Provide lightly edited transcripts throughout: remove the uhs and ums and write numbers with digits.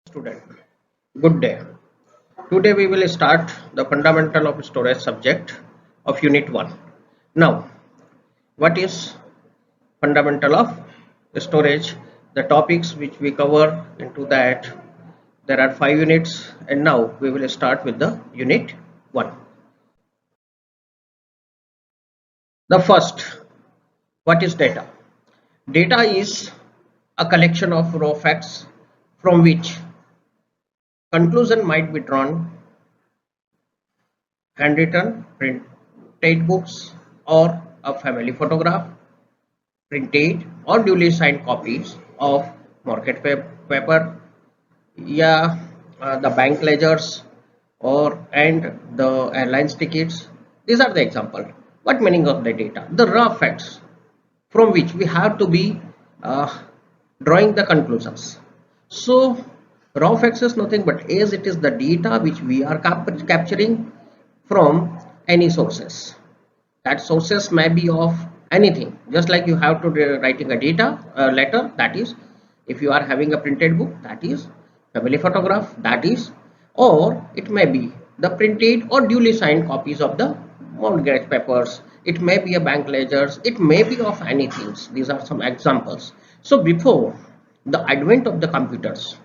Student, good day. Today we will start the fundamental of storage subject of unit 1. Now, what is fundamental of storage? The topics which we cover into that, there are 5 units, and now we will start with the unit 1. The first, what is data? Data is a collection of raw facts from which conclusion might be drawn. Handwritten, printed books, or a family photograph, printed or duly signed copies of market paper, yeah, the bank ledgers, or and the airlines tickets. These are the example. What meaning of the data? The raw facts from which we have to be uh, drawing the conclusions. So raw facts is nothing but as it is the data which we are capturing from any sources. That sources may be of anything, just like you have to writing a data letter, that is if you are having a printed book, that is family photograph, that is, or it may be the printed or duly signed copies of the mortgage papers, it may be a bank ledgers, it may be of anything. These are some examples. So before the advent of the computers,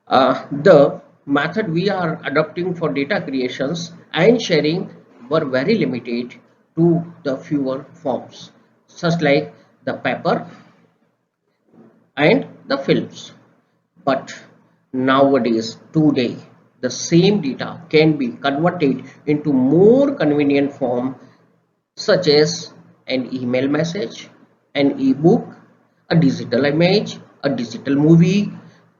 the method we are adopting for data creations and sharing were very limited to the fewer forms, such like the paper and the films. But nowadays, today, the same data can be converted into more convenient form, such as an email message, an ebook, a digital image, a digital movie.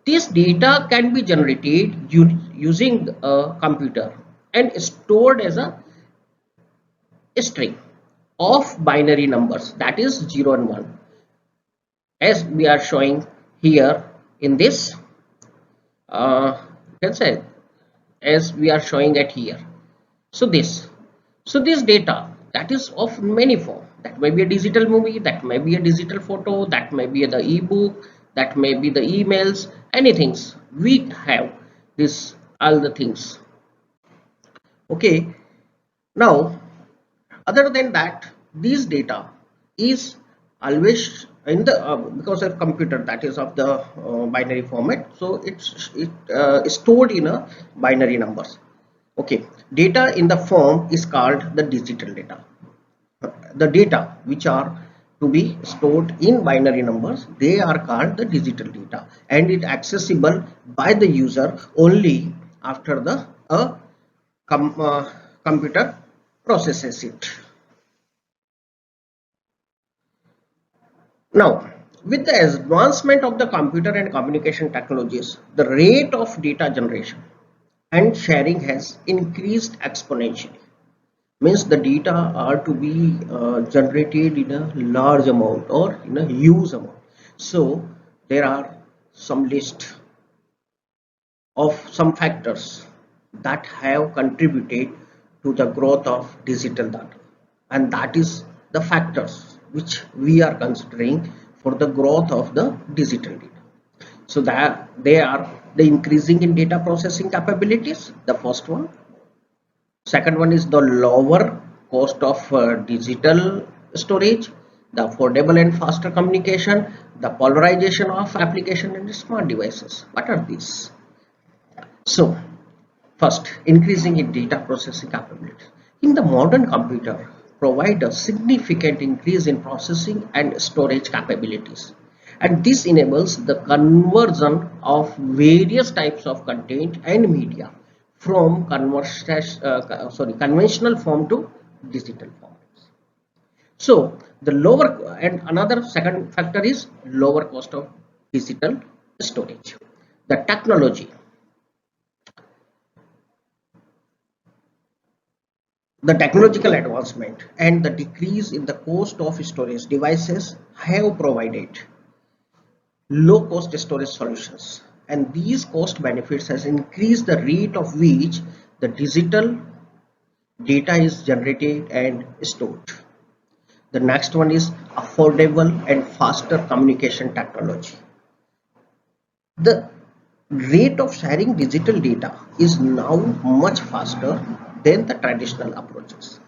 This data can be generated using a computer and stored as a string of binary numbers, that is 0 and 1, as we are showing here in this can say, as we are showing it here. So this data, that is of many form, that may be a digital movie, that may be a digital photo, that may be the ebook, that may be the emails, anything. We have this all the things. Okay, now other than that, this data is always in the because of computer, that is of the binary format, so it's stored in a binary numbers. Okay, data in the form is called the digital data. The data which are to be stored in binary numbers, they are called the digital data, and it accessible by the user only after the com, computer processes it. Now, with the advancement of the computer and communication technologies, the rate of data generation and sharing has increased exponentially. Means the data are to be generated in a large amount or in a huge amount. So there are some list of some factors that have contributed to the growth of digital data, and that is the factors which we are considering for the growth of the digital data. So that they are the increasing in data processing capabilities, the first one. Second one is the lower cost of digital storage, the affordable and faster communication, the polarization of application and smart devices. What are these? So first, increasing in data processing capabilities. In the modern computer, provide a significant increase in processing and storage capabilities. And this enables the conversion of various types of content and media from conventional form to digital form. So the lower, and another second factor is lower cost of digital storage. The technology, the technological advancement and the decrease in the cost of storage devices have provided low cost storage solutions, and these cost benefits has increased the rate of which the digital data is generated and stored. The next one is affordable and faster communication technology. The rate of sharing digital data is now much faster than the traditional approaches.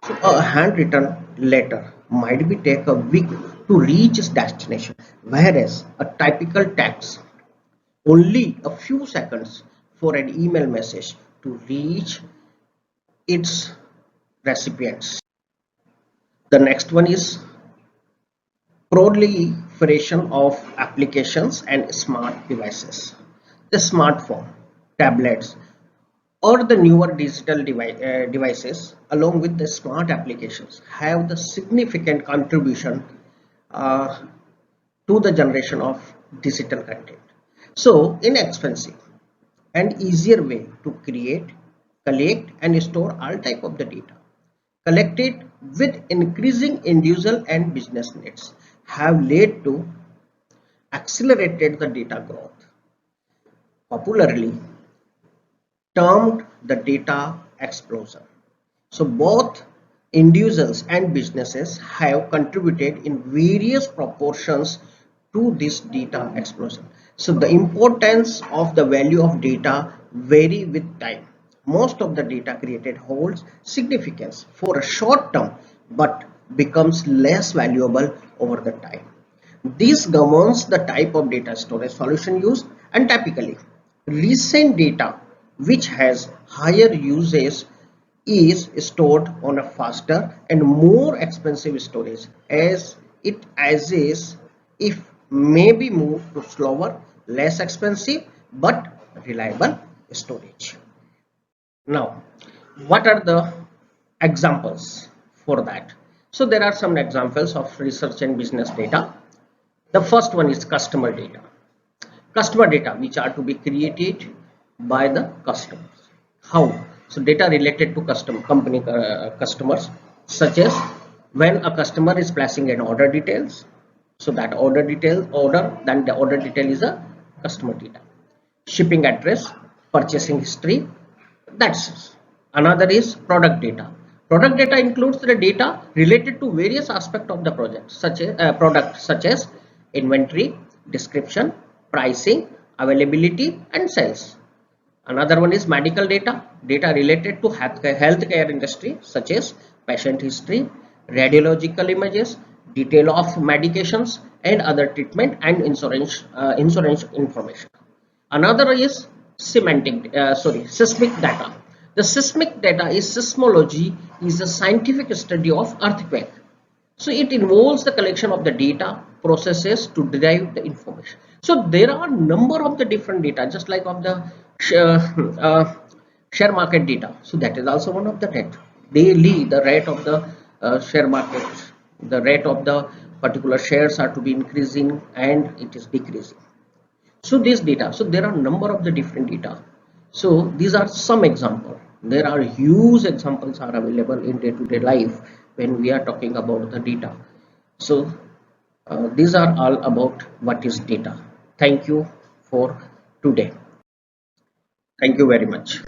So a handwritten letter might be take a week to reach its destination, whereas a typical text only a few seconds for an email message to reach its recipients. The next one is proliferation of applications and smart devices. The smartphone, tablets, or the newer digital devices, along with the smart applications, have the significant contribution uh, to the generation of digital content. So, inexpensive and easier way to create, collect, and store all type of the data collected with increasing individual and business needs have led to accelerated the data growth, popularly termed the data explosion. So both individuals and businesses have contributed in various proportions to this data explosion. So the importance of the value of data vary with time. Most of the data created holds significance for a short term but becomes less valuable over the time. This governs the type of data storage solution used, and typically recent data which has higher usage is stored on a faster and more expensive storage as is if may be moved to slower, less expensive but reliable storage. Now, what are the examples for that? So there are some examples of research and business data. The first one is customer data. Customer data which are to be created by the customers. How? So data related to company customers, such as when a customer is placing an order details. So that then the order detail is a customer data. Shipping address, purchasing history. That's another is product data. Product data includes the data related to various aspects of the project, such as product, such as inventory, description, pricing, availability, and sales. Another one is medical data, data related to healthcare industry, such as patient history, radiological images, detail of medications and other treatment, and insurance information. Another is seismic data. The seismic data is seismology is a scientific study of earthquake. So it involves the collection of the data processes to derive the information. So there are number of the different data, just like of the share, share market data. So that is also one of the data. Daily, the rate of the share market, the rate of the particular shares are to be increasing and it is decreasing. So this data, so there are number of the different data. So these are some example. There are huge examples are available in day-to-day life when we are talking about the data. So these are all about what is data. Thank you for today. Thank you very much.